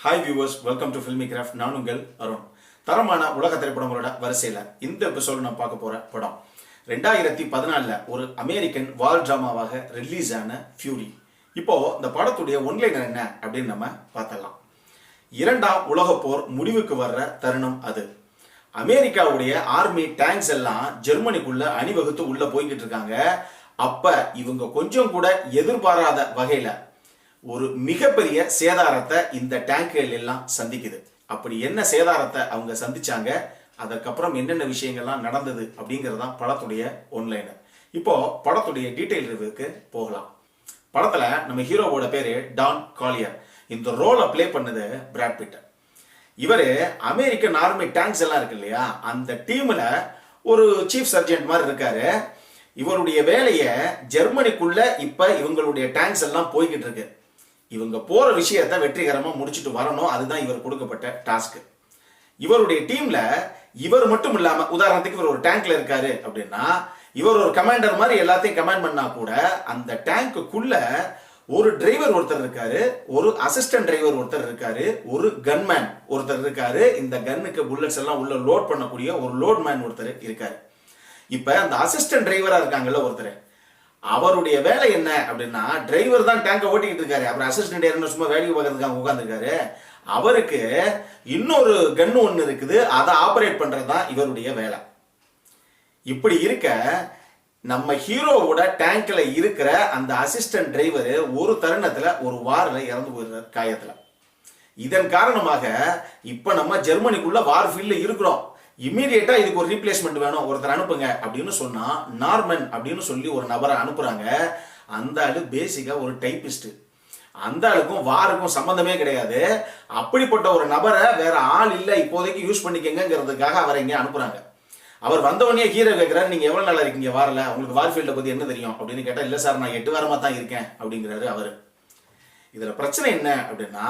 Hi viewers, welcome to filmi craft. நான் உங்கள் அருண். தரமான உலக திரைப்படங்களோட வரிசையில் இந்த எபிசோடு நான் பார்க்க போகிற படம் 2014 ஒரு அமெரிக்கன் வார் டிராமாவாக ரிலீஸ் ஆன ஃபியூரி. இப்போ இந்த படத்துடைய ஒன்லைனர் என்ன அப்படின்னு நம்ம பார்த்தலாம். இரண்டாம் உலகப் போர் முடிவுக்கு வர்ற தருணம் அது. அமெரிக்காவுடைய ஆர்மி டேங்க்ஸ் எல்லாம் ஜெர்மனிக்குள்ள அணிவகுத்து உள்ள போய்கிட்டு இருக்காங்க. அப்ப இவங்க கொஞ்சம் கூட எதிர்பாராத வகையில ஒரு மிகப்பெரிய சேதாரத்தை இந்த டேங்குகள் எல்லாம் சந்திக்குது. அப்படி என்ன சேதாரத்தை அவங்க சந்திச்சாங்க, அதற்கப்புறம் என்னென்ன விஷயங்கள்லாம் நடந்தது அப்படிங்கறதான் படத்துடைய ஒன்லைனர். இப்போ படத்துடைய டீடைல் ரிவ்யூக்கு போகலாம். படத்துல நம்ம ஹீரோவோட பேரு டான் காலியர். இந்த ரோலை பிளே பண்ணது பிராட் பிட். இவரு அமெரிக்கன் ஆர்மி டேங்க்ஸ் எல்லாம் இருக்கு இல்லையா, அந்த டீம்ல ஒரு சீஃப் சர்ஜென்ட் மாதிரி இருக்காரு. இவருடைய வேலையை ஜெர்மனிக்குள்ள இப்ப இவங்களுடைய டேங்க்ஸ் எல்லாம் போய்கிட்டு இருக்கு. இவங்க போற விஷயத்தை வெற்றிகரமா முடிச்சுட்டு வரணும், அதுதான் இவர் கொடுக்கப்பட்ட டாஸ்க். இவருடைய டீம்ல இவர் மட்டும் இல்லாம, உதாரணத்துக்கு இவர் ஒரு டேங்க்ல இருக்காரு அப்படின்னா, இவர் ஒரு கமாண்டர் மாதிரி எல்லாத்தையும் கமாண்ட் பண்ணா கூட அந்த டேங்குக்குள்ள ஒரு டிரைவர் ஒருத்தர் இருக்காரு, ஒரு அசிஸ்டன்ட் டிரைவர் ஒருத்தர் இருக்காரு, ஒரு கன்மேன் ஒருத்தர் இருக்காரு, இந்த கன்னுக்கு புல்லட்ஸ் எல்லாம் உள்ள லோட் பண்ணக்கூடிய ஒரு லோட் மேன் ஒருத்தர் இருக்காரு. இப்ப அந்த அசிஸ்டன்ட் டிரைவரா இருக்காங்கல்ல ஒருத்தர், அவருடைய வேலை என்ன அப்படின்னா, டிரைவர் தான் டேங்கை ஓட்டிக்கிட்டு இருக்காரு, அப்புறம் அசிஸ்டன்ட் சும்மா வேலைக்கு பார்க்கறதுக்காக உட்கார்ந்துருக்காரு. அவருக்கு இன்னொரு கன்னு ஒன்று இருக்குது, அதை ஆபரேட் பண்றதுதான் இவருடைய வேலை. இப்படி இருக்க நம்ம ஹீரோவோட டேங்க்ல இருக்கிற அந்த அசிஸ்டன்ட் டிரைவர் ஒரு தருணத்துல ஒரு வாரில் இறந்து போயிடுறார் காயத்துல. இதன் காரணமாக இப்ப நம்ம ஜெர்மனிக்குள்ள வார் ஃபீல்ட்ல இருக்கிறோம். இமீடியட்டா இதுக்கு ஒரு ரீப்ளேஸ்மெண்ட் வேணும், ஒருத்தர் அனுப்புங்க அப்படின்னு சொன்னா நார்மன் அப்படின்னு சொல்லி ஒரு நபரை அனுப்புறாங்க. அந்த ஆளு பேசிக்கா ஒரு டைபிஸ்ட். அந்த ஆளுக்கும் வாருக்கும் சம்பந்தமே கிடையாது. அப்படிப்பட்ட ஒரு நபரை வேற ஆள் இல்ல இப்போதைக்கு யூஸ் பண்ணிக்கங்கிறதுக்காக அவரை இங்க அனுப்புறாங்க. அவர் வந்தவனே ஹீரோ கேட்கிறாரு, நீங்க எவ்வளவு நாளா இருக்கீங்க வாரல, உங்களுக்கு வார் ஃபீல்ட பத்தி என்ன தெரியும் அப்படின்னு கேட்டா, இல்ல சார் நான் 8 வாரமா தான் இருக்கேன் அப்படிங்கிறாரு அவரு. இதுல பிரச்சனை என்ன அப்படின்னா,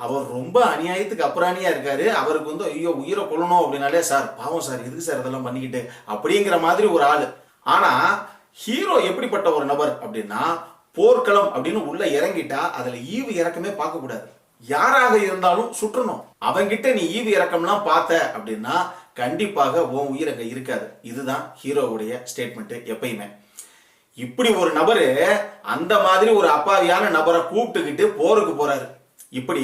அவர் ரொம்ப அநியாயத்துக்கு அப்புறாணியா இருக்காரு. அவருக்கு வந்து ஐயோ உயிரை கொள்ளணும் அப்படின்னாலே, சார் பாவம் சார் எதுக்கு சார் இதெல்லாம் பண்ணிக்கிட்டு அப்படிங்கிற மாதிரி ஒரு ஆளு. ஆனா ஹீரோ எப்படிப்பட்ட ஒரு நபர் அப்படின்னா, போர்க்களம் அப்படின்னு உள்ள இறங்கிட்டா அதுல ஈவு இறக்கமே பார்க்க கூடாது. யாராக இருந்தாலும் சுற்றணும். அவங்கிட்ட நீ ஈவு இறக்கம்லாம் பார்த்த அப்படின்னா கண்டிப்பாக உன் உயிர் அங்க இருக்காது. இதுதான் ஹீரோவுடைய ஸ்டேட்மெண்ட் எப்பயுமே. இப்படி ஒரு நபரு அந்த மாதிரி ஒரு அப்பாவியான நபரை கூப்பிட்டுக்கிட்டு போருக்கு போறாரு. இப்படி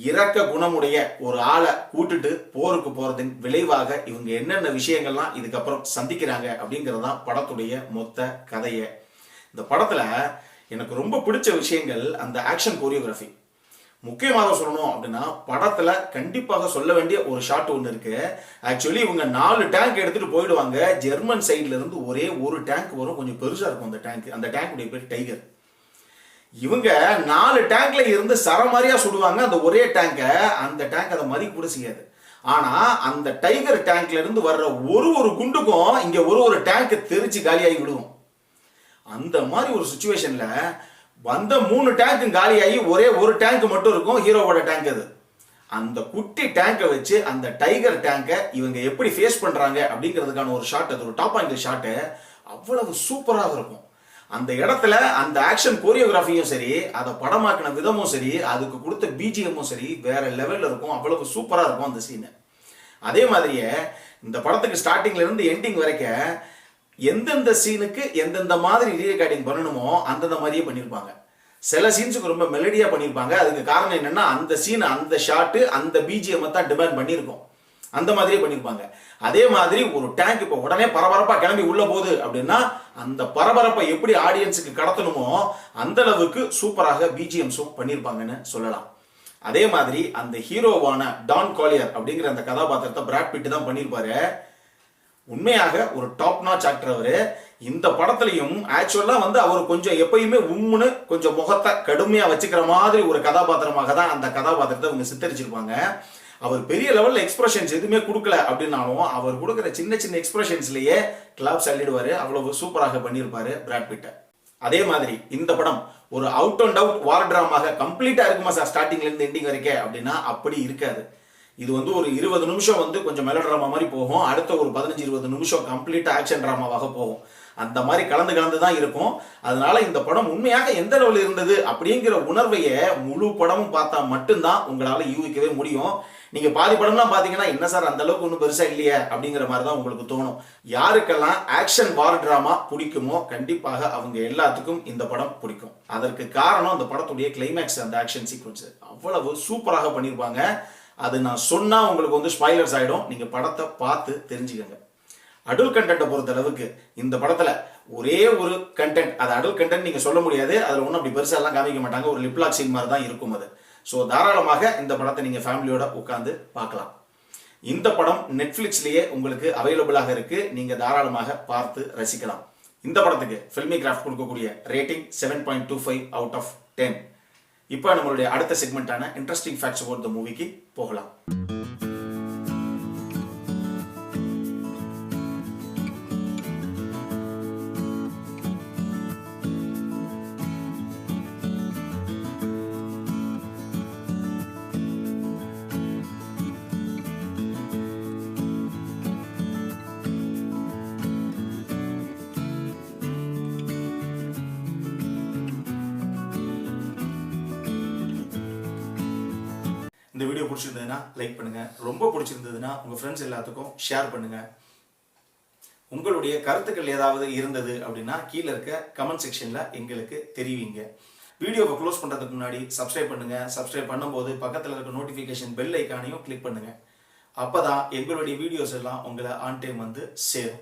இரக்க குணமுடைய ஒரு ஆளை கூட்டுட்டு போருக்கு போறதின் விளைவாக இவங்க என்னென்ன விஷயங்கள்லாம் இதுக்கப்புறம் சந்திக்கிறாங்க அப்படிங்கறதுதான் படத்துடைய மொத்த கதையை. இந்த படத்துல எனக்கு ரொம்ப பிடிச்ச விஷயங்கள் அந்த ஆக்ஷன் கோரியோகிராஃபி. முக்கியமாக சொல்லணும் அப்படின்னா, படத்துல கண்டிப்பாக சொல்ல வேண்டிய ஒரு ஷாட் ஒன்று இருக்கு. ஆக்சுவலி இவங்க 4 டேங்க் எடுத்துட்டு போயிடுவாங்க. ஜெர்மன் சைட்ல இருந்து ஒரே ஒரு டேங்க் வரும், கொஞ்சம் பெருசா இருக்கும் அந்த டேங்க். அந்த டேங்குடைய பேர் டைகர். இவங்க 4 டேங்க்ல இருந்து சரமாரியா சுடுவாங்க அந்த ஒரே டேங்க. அந்த டேங்க் அதை மதிக்க கூட செய்யாது. ஆனா அந்த டைகர் டேங்க்ல இருந்து வர்ற ஒரு குண்டுக்கும் இங்க ஒரு டேங்க் தெரிச்சு காலியாகி விடுவோம். அந்த மாதிரி ஒரு சுச்சுவேஷன்ல வந்த 3 டேங்க் காலியாகி ஒரே ஒரு டேங்க் மட்டும் இருக்கும், ஹீரோவோட டேங்க். அது அந்த குட்டி டேங்கை வச்சு அந்த டைகர் டேங்கை இவங்க எப்படி ஃபேஸ் பண்றாங்க அப்படிங்கிறதுக்கான ஒரு ஷாட். அது ஒரு டாப் ஆங்கிள் ஷாட்டு, அவ்வளவு சூப்பராக இருக்கும். அந்த இடத்துல அந்த ஆக்ஷன் கோரியோகிராஃபியும் சரி, அதை படமாக்கின விதமும் சரி, அதுக்கு கொடுத்த பிஜிஎம்மும் சரி வேற லெவல்ல இருக்கும். அவ்வளவு சூப்பரா இருக்கும் அந்த சீன். அதே மாதிரியே இந்த படத்துக்கு ஸ்டார்டிங்ல இருந்து எண்டிங் வரைக்கும் எந்தெந்த சீனுக்கு எந்தெந்த மாதிரி ரீரெக்கார்டிங் பண்ணணுமோ அந்தந்த மாதிரியே பண்ணியிருப்பாங்க. சில சீன்ஸுக்கு ரொம்ப மெலடியா பண்ணியிருப்பாங்க. அதுக்கு காரணம் என்னன்னா, அந்த சீன் அந்த ஷாட்டு அந்த பிஜிஎம் தான் டிமாண்ட் பண்ணியிருக்கோம், அந்த மாதிரியே பண்ணியிருப்பாங்க. அதே மாதிரி ஒரு டேங்க் இப்போ உடனே பரபரப்பா கிளம்பி உள்ள போகுது அப்படின்னா, அந்த பரபரப்பை எப்படி ஆடியன்ஸுக்கு கடத்தணுமோ அந்த அளவுக்கு சூப்பராக பிஜிஎம்ஸும் பண்ணியிருப்பாங்கன்னு சொல்லலாம். அதே மாதிரி அந்த ஹீரோவான டான் காலியர் அப்படிங்கிற அந்த கதாபாத்திரத்தை பிராட் பிட் தான் பண்ணியிருப்பாரு. உண்மையாக ஒரு டாப் நாச் ஆக்டர் அவரு. இந்த படத்துலயும் ஆக்சுவலா வந்து அவர் கொஞ்சம் எப்பயுமே உம்முன்னு கொஞ்சம் முகத்தை கடுமையா வச்சுக்கிற மாதிரி ஒரு கதாபாத்திரமாக தான் அந்த கதாபாத்திரத்தை அவங்க சித்தரிச்சிருப்பாங்க. அவர் பெரிய லெவல்ல எக்ஸ்பிரஷன்ஸ் எதுவுமே கொடுக்கல அப்படின்னாலும் அவர் கொடுக்குற சின்ன சின்ன எக்ஸ்பிரஷன்ஸ்லயே கிளாப்ஸ் அள்ளிடுவாரு. அவ்வளவு சூப்பராக பண்ணியிருப்பாரு பிராட் பிட். அதே மாதிரி இந்த படம் ஒரு அவுட் அண்ட் அவுட் வார் டிராமாக கம்ப்ளீட்டா இருக்குமா சார் ஸ்டார்டிங்ல இருந்து எண்டிங் வரைக்கும் அப்படின்னா அப்படி இருக்காது. இது வந்து ஒரு 20 நிமிஷம் வந்து கொஞ்சம் மெலோ டிராமா மாதிரி போகும். அடுத்த ஒரு 15-20 நிமிஷம் கம்ப்ளீட் ஆக்ஷன் டிராமாவாக போகும். அந்த மாதிரி கலந்து தான் இருக்கும். அதனால இந்த படம் உண்மையாக எந்த அளவில் இருந்தது அப்படிங்கிற உணர்வைய முழு படமும் பார்த்தா மட்டும்தான் உங்களால யூகிக்கவே முடியும். நீங்க பாதி படம்லாம் பாத்தீங்கன்னா என்ன சார் அந்த அளவுக்கு ஒன்றும் பெருசா இல்லையே அப்படிங்கிற மாதிரி தான் உங்களுக்கு தோணும். யாருக்கெல்லாம் ஆக்ஷன் வார் டிராமா பிடிக்குமோ கண்டிப்பாக அவங்க எல்லாத்துக்கும் இந்த படம் பிடிக்கும். அதற்கு காரணம் அந்த படத்துடைய கிளைமேக்ஸ், அந்த ஆக்ஷன் சீக்வன்ஸ் அவ்வளவு சூப்பராக பண்ணியிருப்பாங்க. அது நான் சொன்னா உங்களுக்கு வந்து ஸ்பாய்லர்ஸ் ஆயிடும். நீங்க படத்தை பார்த்து தெரிஞ்சுக்கங்க. அடல்ட் கண்டென்ட்டை பொறுத்த அளவுக்கு இந்த படத்துல ஒரே ஒரு கண்டென்ட், அது அடல்ட் கண்டென்ட் நீங்க சொல்ல முடியாது. அதுல ஒன்றும் அப்படி பெருசா எல்லாம் காமிக்க மாட்டாங்க. ஒரு லிப்லாக் சீன் மாதிரி தான் இருக்கும் அது. ஸோ தாராளமாக இந்த படத்தை நீங்க ஃபேமிலியோட உட்காந்து பார்க்கலாம். இந்த படம் நெட்ஃபிளிக்ஸ்லயே உங்களுக்கு அவைலபிளாக இருக்கு. நீங்க தாராளமாக பார்த்து ரசிக்கலாம். இந்த படத்துக்கு ஃபில்மி கிராஃப்ட் கொடுக்கக்கூடிய ரேட்டிங் 7.25 அவுட் ஆஃப் 10. இப்போ நம்மளுடைய அடுத்த செக்மெண்டான இன்ட்ரெஸ்டிங் ஃபேக்ட்ஸ் அபவுட் த மூவிக்கு போகலாம். இந்த வீடியோ பிடிச்சிருந்ததுன்னா லைக் பண்ணுங்க. ரொம்ப பிடிச்சிருந்ததுன்னா உங்க ஃப்ரெண்ட்ஸ் எல்லாத்துக்கும் ஷேர் பண்ணுங்க. உங்களுடைய கருத்துக்கள் ஏதாவது இருந்தது அப்படின்னா கீழே இருக்க கமெண்ட் செக்ஷன்ல எங்களுக்கு தெரிவிங்க. வீடியோவை க்ளோஸ் பண்றதுக்கு முன்னாடி சப்ஸ்கிரைப் பண்ணுங்க. சப்ஸ்கிரைப் பண்ணும்போது பக்கத்தில் இருக்க நோட்டிஃபிகேஷன் பெல் ஐக்கானையும் கிளிக் பண்ணுங்க. அப்பதான் எங்களுடைய வீடியோஸ் எல்லாம் உங்களை ஆன் டைம் வந்து சேரும்.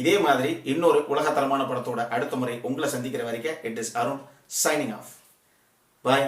இதே மாதிரி இன்னொரு உலகத்தரமான படத்தோட அடுத்த முறை உங்களை சந்திக்கிற வரைக்கும் it is Arun signing off. Bye.